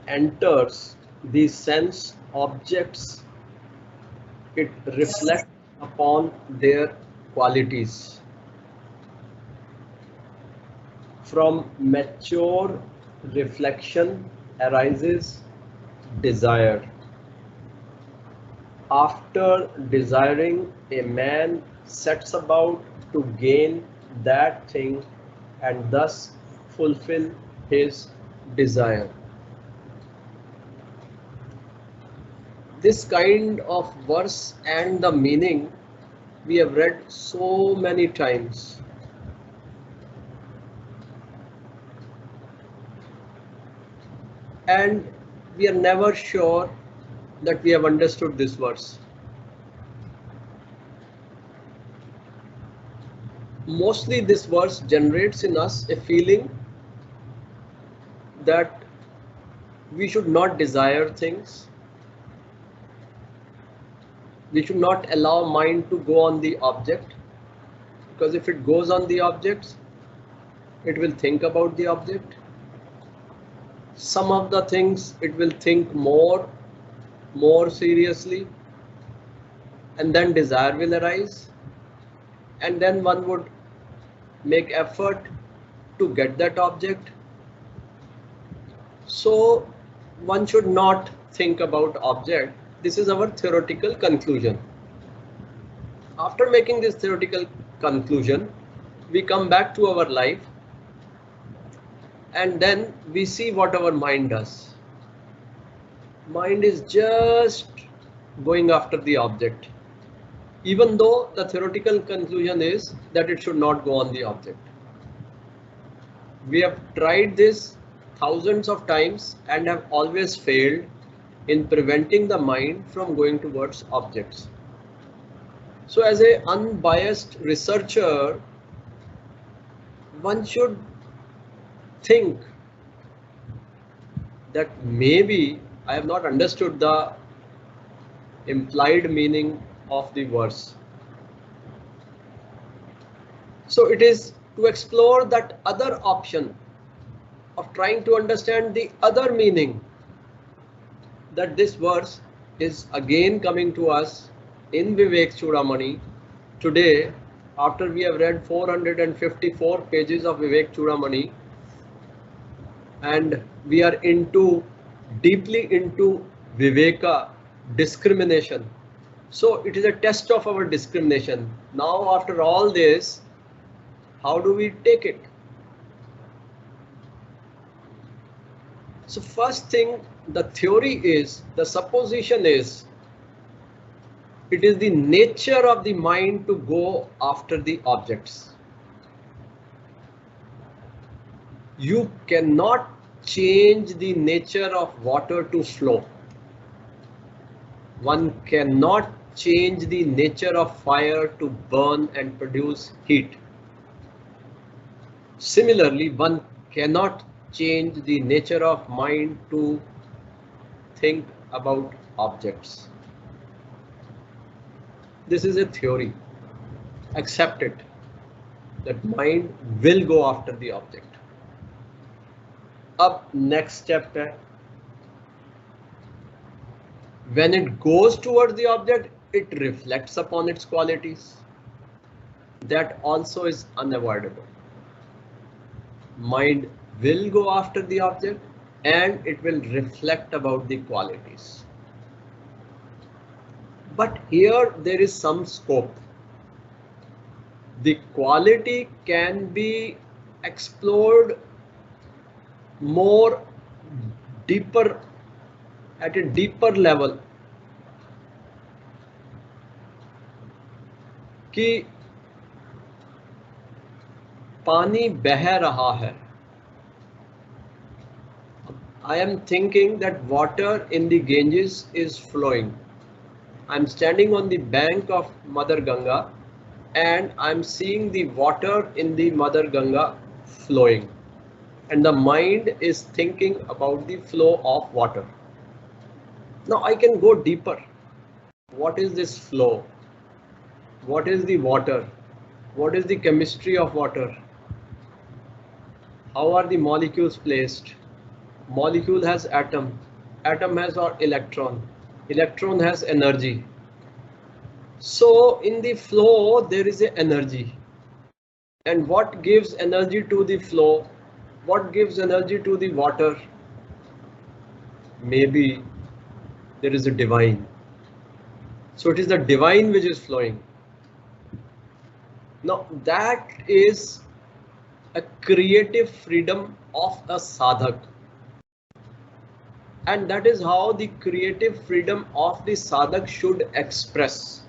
enters the sense objects, it reflects upon their qualities. From mature reflection arises desire. After desiring, a man sets about to gain that thing and thus fulfill his desire. This kind of verse and the meaning we have read so many times. And we are never sure that we have understood this verse. Mostly this verse generates in us a feeling that we should not desire things. We should not allow mind to go on the object, because if it goes on the objects, it will think about the object. Some of the things it will think more seriously, and then desire will arise, and then one would make effort to get that object. So one should not think about object. This is our theoretical conclusion. After making this theoretical conclusion, we come back to our life and then we see what our mind does. Mind is just going after the object, even though the theoretical conclusion is that it should not go on the object. We have tried this thousands of times and have always failed in preventing the mind from going towards objects. So as an unbiased researcher, one should think that maybe I have not understood the implied meaning of the verse. So it is to explore that other option of trying to understand the other meaning that this verse is again coming to us in Vivekachudamani today, after we have read 454 pages of Vivekachudamani, and we are deeply into Viveka, discrimination. So it is a test of our discrimination. Now after all this, how do we take it? So first thing, the theory is, the supposition is, it is the nature of the mind to go after the objects. You cannot change the nature of water to flow. One cannot change the nature of fire to burn and produce heat. Similarly, one cannot change the nature of mind to think about objects. This is a theory. Accept it, that mind will go after the object. Up next step है, when it goes towards the object, it reflects upon its qualities. That also is unavoidable. Mind will go after the object and it will reflect about the qualities. But here there is some scope. The quality can be explored more deeper, at a deeper level, कि पानी बह रहा है. I am thinking that water in the Ganges is flowing. I'm standing on the bank of Mother Ganga and I'm seeing the water in the Mother Ganga flowing. And the mind is thinking about the flow of water. Now I can go deeper. What is this flow? What is the water? What is the chemistry of water? How are the molecules placed? Molecule has atom. Atom has or electron. Electron has energy. So in the flow there is a energy. And what gives energy to the flow? What gives energy to the water? Maybe there is a divine. So it is the divine which is flowing. Now that is a creative freedom of a sadhak. And that is how the creative freedom of the sadhak should express.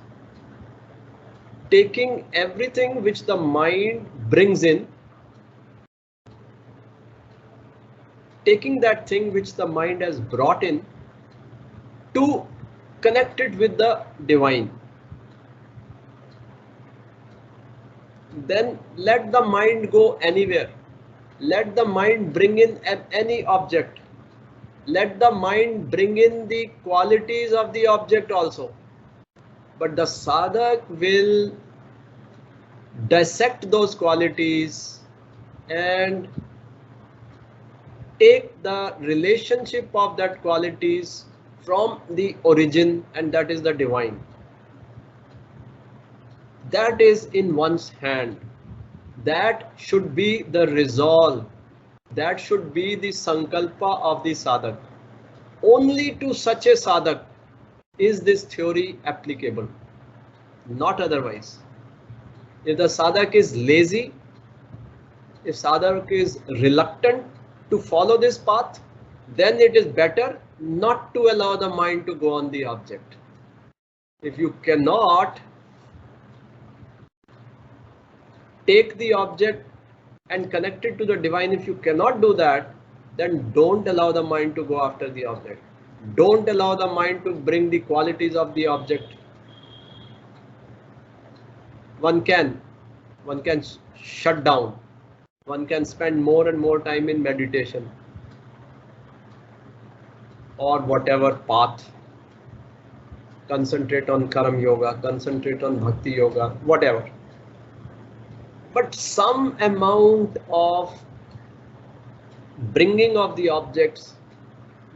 Taking everything which the mind brings in, taking that thing which the mind has brought in to connect it with the divine. Then let the mind go anywhere. Let the mind bring in any object. Let the mind bring in the qualities of the object also. But the sadhak will dissect those qualities and take the relationship of that qualities from the origin, and that is the divine. That is in one's hand. That should be the resolve. That should be the sankalpa of the sadhak. Only to such a sadhak is this theory applicable, not otherwise. If the sadhak is lazy, if sadhak is reluctant to follow this path, then it is better not to allow the mind to go on the object. If you cannot take the object and connect it to the divine, if you cannot do that, then don't allow the mind to go after the object. Don't allow the mind to bring the qualities of the object. One can shut down. One can spend more and more time in meditation or whatever path. Concentrate on Karam Yoga, concentrate on Bhakti Yoga, whatever. But some amount of bringing of the objects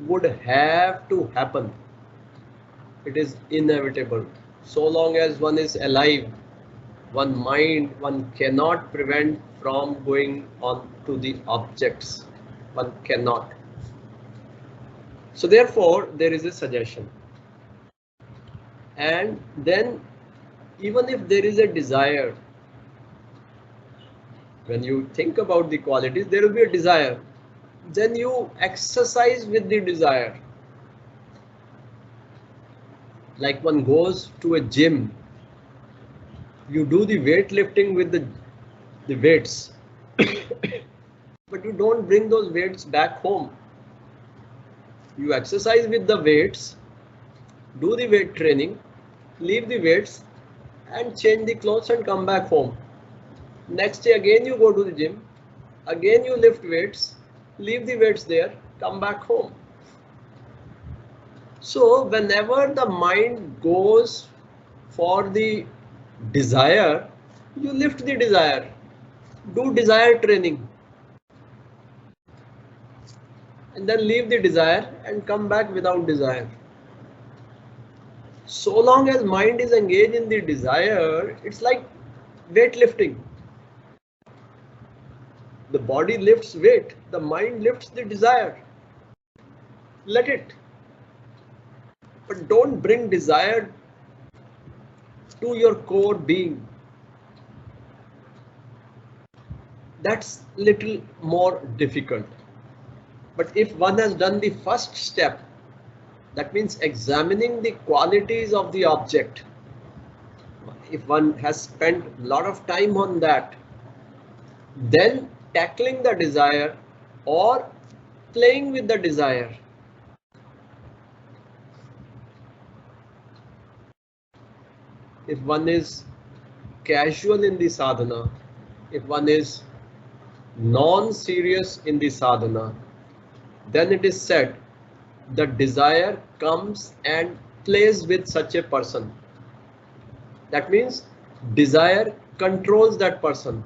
would have to happen. It is inevitable. So long as one is alive, one mind, one cannot prevent from going on to the objects. One cannot. So therefore, there is a suggestion. And then, even if there is a desire, when you think about the qualities, there will be a desire. Then you exercise with the desire. Like one goes to a gym, you do the weightlifting with the weights, but you don't bring those weights back home. You exercise with the weights, do the weight training, leave the weights and change the clothes and come back home. Next day again you go to the gym, again you lift weights, leave the weights there, come back home. So whenever the mind goes for the desire, you lift the desire, do desire training, and then leave the desire and come back without desire. So long as mind is engaged in the desire, it's like weightlifting. The body lifts weight, the mind lifts the desire. Let it. But don't bring desire to your core being. That's little more difficult. But if one has done the first step, that means examining the qualities of the object, if one has spent a lot of time on that, then tackling the desire or playing with the desire. If one is casual in the sadhana, if one is non-serious in the sadhana, then it is said the desire comes and plays with such a person. That means desire controls that person.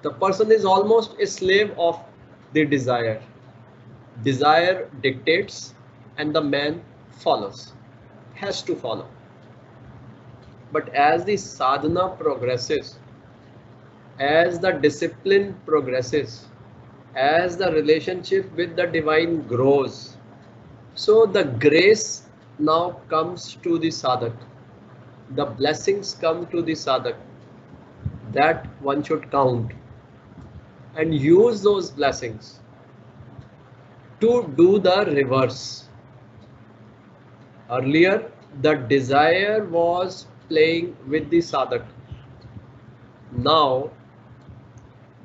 The person is almost a slave of the desire. desire dictates and the man follows, has to follow. But as the sadhana progresses, as the discipline progresses, as the relationship with the divine grows, so the grace now comes to the sadhak. The blessings come to the sadhak that one should count and use those blessings to do the reverse. Earlier, the desire was playing with the sadhak. Now,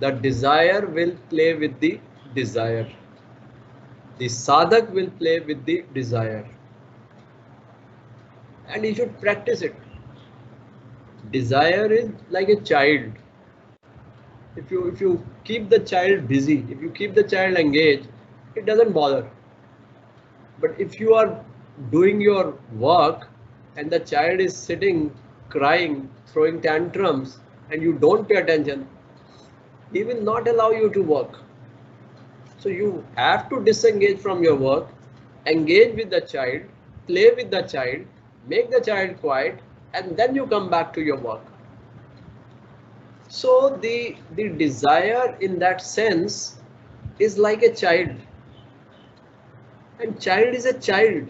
the desire will play with the desire. The sadhak will play with the desire. And you should practice it. Desire is like a child. If you keep the child busy, if you keep the child engaged, it doesn't bother. But if you are doing your work and the child is sitting, crying, throwing tantrums, and you don't pay attention, he will not allow you to work. So you have to disengage from your work, engage with the child, play with the child, make the child quiet, and then you come back to your work. So the desire in that sense is like a child, and child is a child.